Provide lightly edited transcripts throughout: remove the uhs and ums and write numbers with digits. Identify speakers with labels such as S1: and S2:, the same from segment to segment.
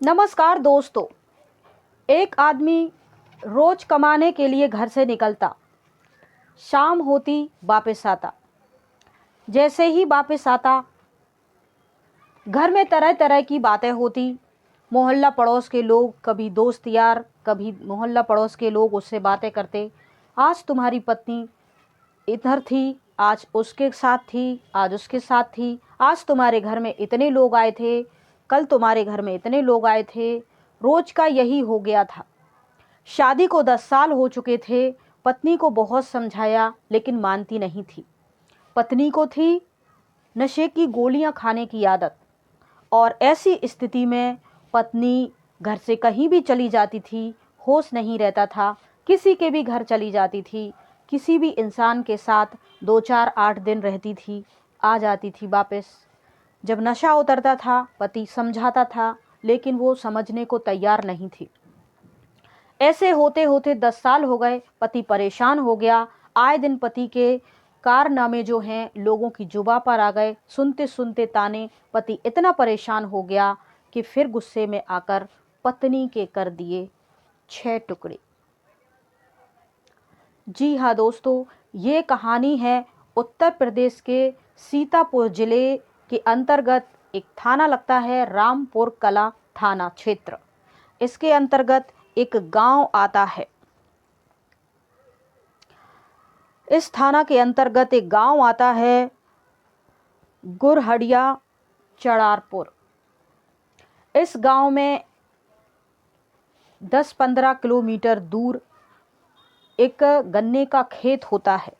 S1: नमस्कार दोस्तों। एक आदमी रोज कमाने के लिए घर से निकलता, शाम होती वापस आता। जैसे ही वापस आता, घर में तरह तरह की बातें होती। मोहल्ला पड़ोस के लोग, कभी दोस्त यार, कभी मोहल्ला पड़ोस के लोग उससे बातें करते। आज तुम्हारी पत्नी इधर थी, आज उसके साथ थी, आज उसके साथ थी। आज तुम्हारे घर में इतने लोग आए थे, कल तुम्हारे घर में इतने लोग आए थे। रोज का यही हो गया था। शादी को 10 साल हो चुके थे। पत्नी को बहुत समझाया लेकिन मानती नहीं थी। पत्नी को थी नशे की गोलियां खाने की आदत, और ऐसी स्थिति में पत्नी घर से कहीं भी चली जाती थी, होश नहीं रहता था। किसी के भी घर चली जाती थी, किसी भी इंसान के साथ 2 4 8 दिन रहती थी, आ जाती थी वापस। जब नशा उतरता था, पति समझाता था लेकिन वो समझने को तैयार नहीं थी। ऐसे होते होते 10 साल हो गए। पति परेशान हो गया। आए दिन पति के कारनामे जो हैं लोगों की जुबां पर आ गए। सुनते सुनते ताने पति इतना परेशान हो गया कि फिर गुस्से में आकर पत्नी के कर दिए 6 टुकड़े। जी हाँ दोस्तों, ये कहानी है उत्तर प्रदेश के सीतापुर जिले के अंतर्गत एक थाना लगता है, रामपुर कला थाना क्षेत्र। इसके अंतर्गत एक गांव आता है। इस थाना के अंतर्गत एक गांव आता है, गुरहड़िया चड़ारपुर। इस गांव में 10 15 किलोमीटर दूर एक गन्ने का खेत होता है।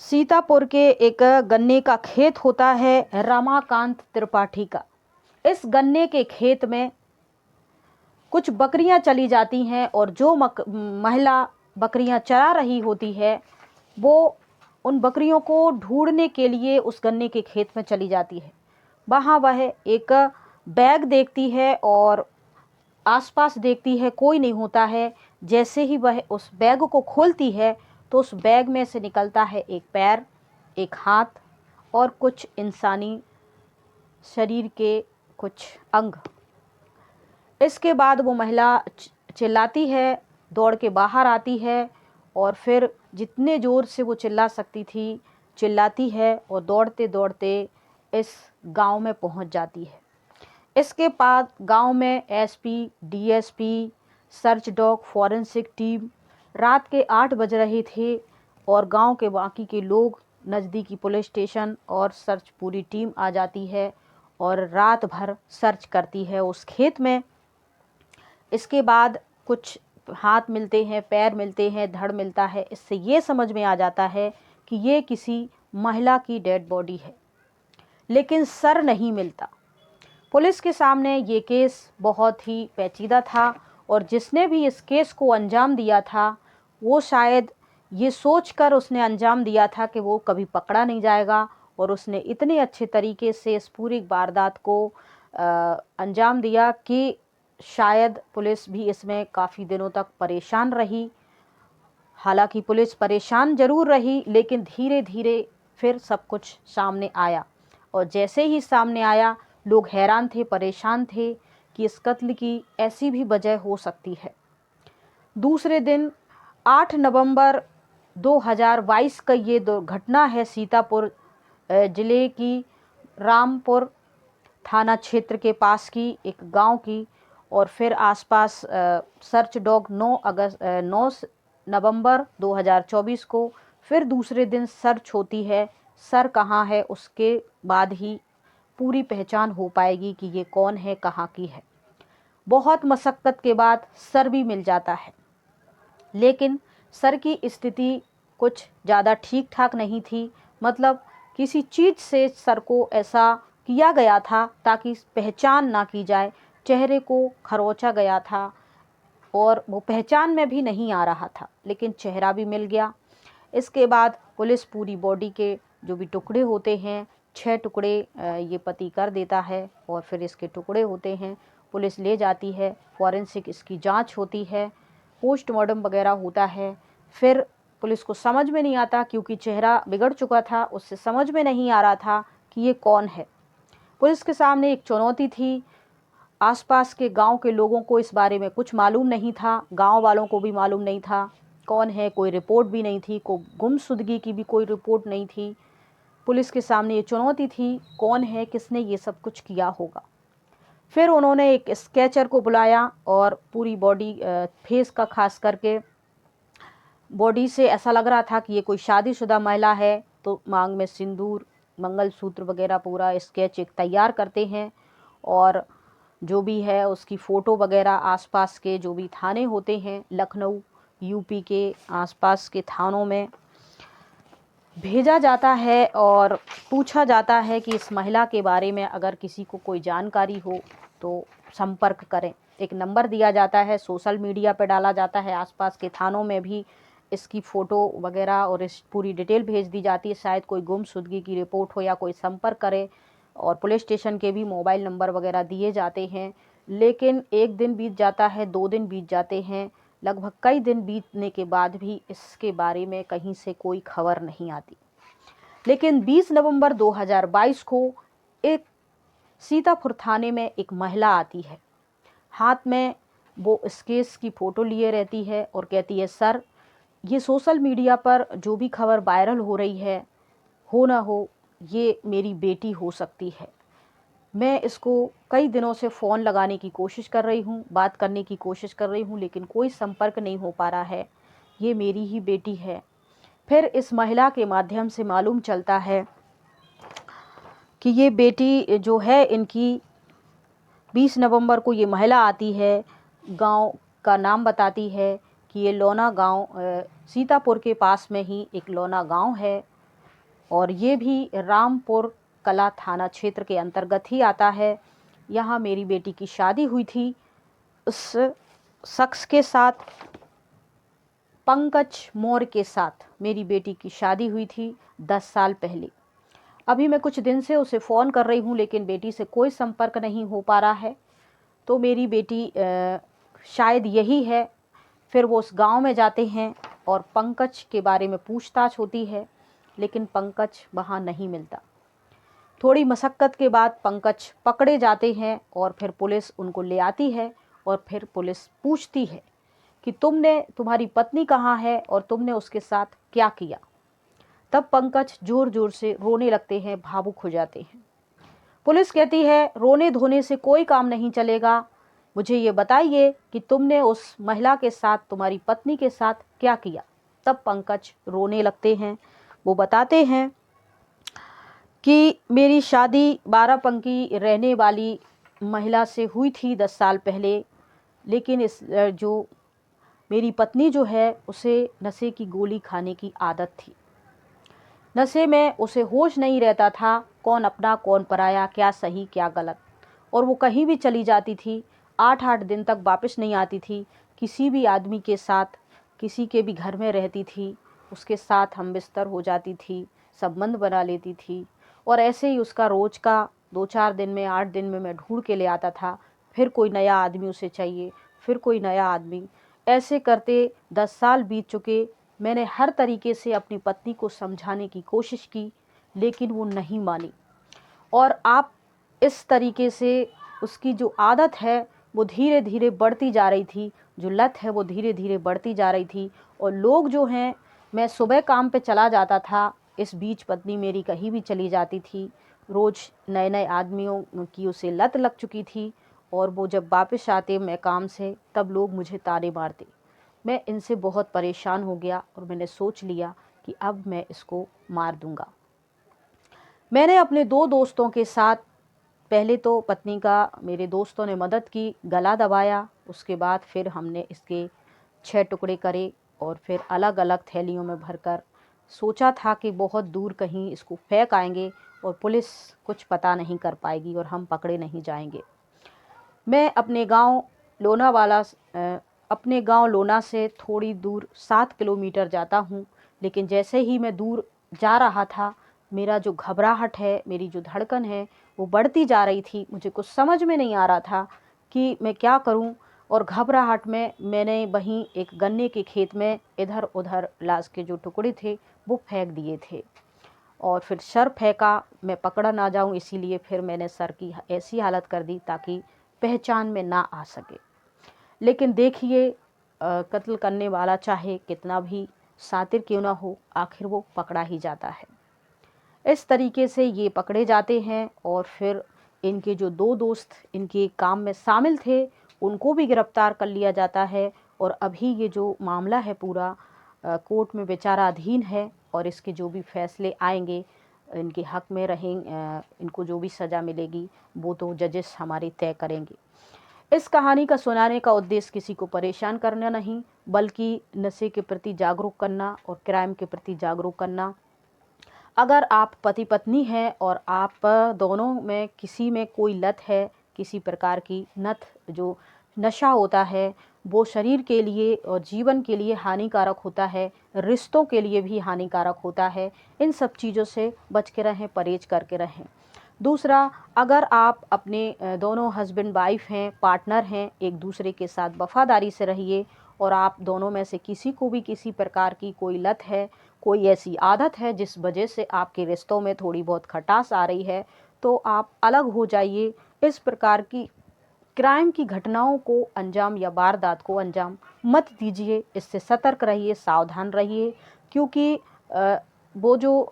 S1: सीतापुर के एक गन्ने का खेत होता है, रमाकांत त्रिपाठी का। इस गन्ने के खेत में कुछ बकरियां चली जाती हैं, और जो महिला बकरियां चरा रही होती है वो उन बकरियों को ढूंढने के लिए उस गन्ने के खेत में चली जाती है। वहाँ वह एक बैग देखती है और आसपास देखती है, कोई नहीं होता है। जैसे ही वह उस बैग को खोलती है तो उस बैग में से निकलता है एक पैर, एक हाथ और कुछ इंसानी शरीर के कुछ अंग। इसके बाद वो महिला चिल्लाती है, दौड़ के बाहर आती है, और फिर जितने ज़ोर से वो चिल्ला सकती थी चिल्लाती है, और दौड़ते दौड़ते इस गांव में पहुंच जाती है। इसके बाद गांव में SP, DSP, search dog, forensic team, रात के 8 बज रहे थे, और गांव के बाकी के लोग, नज़दीकी पुलिस स्टेशन और सर्च पूरी टीम आ जाती है और रात भर सर्च करती है उस खेत में। इसके बाद कुछ हाथ मिलते हैं, पैर मिलते हैं, धड़ मिलता है। इससे ये समझ में आ जाता है कि ये किसी महिला की डेड बॉडी है, लेकिन सर नहीं मिलता। पुलिस के सामने ये केस बहुत ही पेचीदा था, और जिसने भी इस केस को अंजाम दिया था वो शायद ये सोचकर उसने अंजाम दिया था कि वो कभी पकड़ा नहीं जाएगा, और उसने इतने अच्छे तरीके से इस पूरी वारदात को अंजाम दिया कि शायद पुलिस भी इसमें काफ़ी दिनों तक परेशान रही। हालांकि पुलिस परेशान ज़रूर रही, लेकिन धीरे धीरे फिर सब कुछ सामने आया, और जैसे ही सामने आया लोग हैरान थे, परेशान थे कि इस कत्ल की ऐसी भी वजह हो सकती है। दूसरे दिन 8 नवंबर 2022 का ये घटना है, सीतापुर ज़िले की रामपुर थाना क्षेत्र के पास की एक गांव की। और फिर आसपास सर्च डॉग 9 नवंबर 2024 को फिर दूसरे दिन सर्च होती है। सर कहाँ है उसके बाद ही पूरी पहचान हो पाएगी कि ये कौन है, कहाँ की है। बहुत मशक्क़त के बाद सर भी मिल जाता है, लेकिन सर की स्थिति कुछ ज़्यादा ठीक ठाक नहीं थी। मतलब किसी चीज़ से सर को ऐसा किया गया था ताकि पहचान ना की जाए। चेहरे को खरोंचा गया था और वो पहचान में भी नहीं आ रहा था, लेकिन चेहरा भी मिल गया। इसके बाद पुलिस पूरी बॉडी के जो भी टुकड़े होते हैं, 6 टुकड़े ये पति कर देता है, और फिर इसके टुकड़े होते हैं पुलिस ले जाती है। फॉरेंसिक इसकी जांच होती है, पोस्टमार्टम वगैरह होता है। फिर पुलिस को समझ में नहीं आता, क्योंकि चेहरा बिगड़ चुका था, उससे समझ में नहीं आ रहा था कि ये कौन है। पुलिस के सामने एक चुनौती थी। आसपास के गांव के लोगों को इस बारे में कुछ मालूम नहीं था, गांव वालों को भी मालूम नहीं था कौन है, कोई रिपोर्ट भी नहीं थी, को गुमशुदगी की भी कोई रिपोर्ट नहीं थी। पुलिस के सामने ये चुनौती थी, कौन है, किसने ये सब कुछ किया होगा। फिर उन्होंने एक स्केचर को बुलाया और पूरी बॉडी, फेस का खास करके बॉडी से ऐसा लग रहा था कि ये कोई शादीशुदा महिला है, तो मांग में सिंदूर, मंगलसूत्र वगैरह पूरा स्केच एक तैयार करते हैं और जो भी है उसकी फ़ोटो वगैरह आसपास के जो भी थाने होते हैं लखनऊ यूपी के आसपास के थानों में भेजा जाता है और पूछा जाता है कि इस महिला के बारे में अगर किसी को कोई जानकारी हो तो संपर्क करें। एक नंबर दिया जाता है, सोशल मीडिया पर डाला जाता है, आसपास के थानों में भी इसकी फ़ोटो वगैरह और इस पूरी डिटेल भेज दी जाती है, शायद कोई गुमशुदगी की रिपोर्ट हो या कोई संपर्क करे। और पुलिस स्टेशन के भी मोबाइल नंबर वगैरह दिए जाते हैं। लेकिन एक दिन बीत जाता है, 2 दिन बीत जाते हैं, लगभग कई दिन बीतने के बाद भी इसके बारे में कहीं से कोई खबर नहीं आती। लेकिन 20 नवंबर 2022 को एक सीतापुर थाने में एक महिला आती है, हाथ में वो इस केस की फ़ोटो लिए रहती है और कहती है, सर ये सोशल मीडिया पर जो भी खबर वायरल हो रही है, हो ना हो, ये मेरी बेटी हो सकती है। मैं इसको कई दिनों से फ़ोन लगाने की कोशिश कर रही हूँ, बात करने की कोशिश कर रही हूँ, लेकिन कोई संपर्क नहीं हो पा रहा है। ये मेरी ही बेटी है। फिर इस महिला के माध्यम से मालूम चलता है कि ये बेटी जो है इनकी, 20 नवंबर को ये महिला आती है, गांव का नाम बताती है कि ये लोना गांव, सीतापुर के पास में ही एक लोना गांव है और ये भी रामपुर कला थाना क्षेत्र के अंतर्गत ही आता है। यहाँ मेरी बेटी की शादी हुई थी उस शख्स के साथ, पंकज मौर्य के साथ मेरी बेटी की शादी हुई थी 10 साल पहले। अभी मैं कुछ दिन से उसे फ़ोन कर रही हूँ लेकिन बेटी से कोई संपर्क नहीं हो पा रहा है। तो मेरी बेटी शायद यही है। फिर वो उस गांव में जाते हैं और पंकज के बारे में पूछताछ होती है, लेकिन पंकज वहाँ नहीं मिलता। थोड़ी मशक्क़त के बाद पंकज पकड़े जाते हैं और फिर पुलिस उनको ले आती है और फिर पुलिस पूछती है कि तुम्हारी पत्नी कहाँ है और तुमने उसके साथ क्या किया। तब पंकज ज़ोर ज़ोर से रोने लगते हैं, भावुक हो जाते हैं। पुलिस कहती है, रोने धोने से कोई काम नहीं चलेगा, मुझे ये बताइए कि तुमने उस महिला के साथ, तुम्हारी पत्नी के साथ क्या किया। तब पंकज रोने लगते हैं। वो बताते हैं कि मेरी शादी बाराबंकी रहने वाली महिला से हुई थी 10 साल पहले, लेकिन जो मेरी पत्नी जो है उसे नशे की गोली खाने की आदत थी। नशे में उसे होश नहीं रहता था, कौन अपना कौन पराया, क्या सही क्या गलत, और वो कहीं भी चली जाती थी, 8-8 दिन तक वापस नहीं आती थी। किसी भी आदमी के साथ, किसी के भी घर में रहती थी, उसके साथ हम बिस्तर हो जाती थी, संबंध बना लेती थी। और ऐसे ही उसका रोज़ का 2-4 दिन में, 8 दिन में मैं ढूंढ के ले आता था। फिर कोई नया आदमी उसे चाहिए, फिर कोई नया आदमी। ऐसे करते 10 साल बीत चुके। मैंने हर तरीके से अपनी पत्नी को समझाने की कोशिश की, लेकिन वो नहीं मानी। और आप इस तरीके से उसकी जो आदत है वो धीरे धीरे बढ़ती जा रही थी, जो लत है वो धीरे धीरे बढ़ती जा रही थी। और लोग जो हैं, मैं सुबह काम पे चला जाता था, इस बीच पत्नी मेरी कहीं भी चली जाती थी। रोज़ नए नए आदमियों की उसे लत लग चुकी थी और वो जब वापस आते मैं काम से, तब लोग मुझे ताने मारते। मैं इनसे बहुत परेशान हो गया और मैंने सोच लिया कि अब मैं इसको मार दूंगा। मैंने अपने 2 दोस्तों के साथ, पहले तो पत्नी का मेरे दोस्तों ने मदद की, गला दबाया, उसके बाद फिर हमने इसके 6 टुकड़े करे और फिर अलग अलग थैलियों में भरकर सोचा था कि बहुत दूर कहीं इसको फेंक आएंगे और पुलिस कुछ पता नहीं कर पाएगी और हम पकड़े नहीं जाएंगे। मैं अपने गांव लोना से थोड़ी दूर 7 किलोमीटर जाता हूं, लेकिन जैसे ही मैं दूर जा रहा था, मेरा जो घबराहट है, मेरी जो धड़कन है, वो बढ़ती जा रही थी। मुझे कुछ समझ में नहीं आ रहा था कि मैं क्या करूं। और घबराहट में मैंने वहीं एक गन्ने के खेत में इधर उधर लाश के जो टुकड़े थे वो फेंक दिए थे। और फिर सर फेंका, मैं पकड़ा ना जाऊं, इसीलिए फिर मैंने सर की ऐसी हालत कर दी ताकि पहचान में ना आ सके। लेकिन देखिए, कत्ल करने वाला चाहे कितना भी शातिर क्यों ना हो, आखिर वो पकड़ा ही जाता है। इस तरीके से ये पकड़े जाते हैं और फिर इनके जो 2 दोस्त इनके काम में शामिल थे, उनको भी गिरफ्तार कर लिया जाता है। और अभी ये जो मामला है पूरा कोर्ट में विचाराधीन है और इसके जो भी फैसले आएंगे इनके हक में इनको जो भी सज़ा मिलेगी वो तो जजेस हमारे तय करेंगे। इस कहानी का सुनाने का उद्देश्य किसी को परेशान करना नहीं, बल्कि नशे के प्रति जागरूक करना और क्राइम के प्रति जागरूक करना। अगर आप पति पत्नी हैं और आप दोनों में किसी में कोई लत है, किसी प्रकार की जो नशा होता है, वो शरीर के लिए और जीवन के लिए हानिकारक होता है, रिश्तों के लिए भी हानिकारक होता है। इन सब चीज़ों से बच के रहें, परहेज करके रहें। दूसरा, अगर आप अपने दोनों हस्बैंड वाइफ हैं, पार्टनर हैं, एक दूसरे के साथ वफ़ादारी से रहिए। और आप दोनों में से किसी को भी किसी प्रकार की कोई लत है, कोई ऐसी आदत है जिस वजह से आपके रिश्तों में थोड़ी बहुत खटास आ रही है, तो आप अलग हो जाइए। इस प्रकार की क्राइम की घटनाओं को अंजाम या वारदात को अंजाम मत दीजिए। इससे सतर्क रहिए, सावधान रहिए, क्योंकि वो जो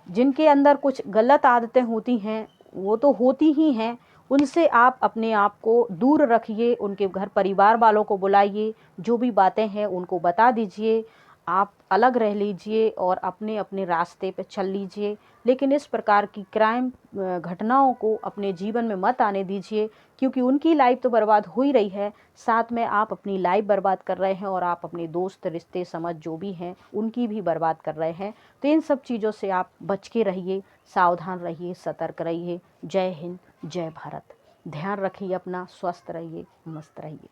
S1: जिनके अंदर कुछ गलत आदतें होती हैं वो तो होती ही हैं, उनसे आप अपने आप को दूर रखिए। उनके घर परिवार वालों को बुलाइए, जो भी बातें हैं उनको बता दीजिए, आप अलग रह लीजिए और अपने अपने रास्ते पे चल लीजिए। लेकिन इस प्रकार की क्राइम घटनाओं को अपने जीवन में मत आने दीजिए, क्योंकि उनकी लाइफ तो बर्बाद हो ही रही है, साथ में आप अपनी लाइफ बर्बाद कर रहे हैं और आप अपने दोस्त रिश्ते समझ जो भी हैं उनकी भी बर्बाद कर रहे हैं। तो इन सब चीज़ों से आप बच के रहिए, सावधान रहिए, सतर्क रहिए। जय हिंद, जय भारत। ध्यान रखिए अपना, स्वस्थ रहिए, मस्त रहिए।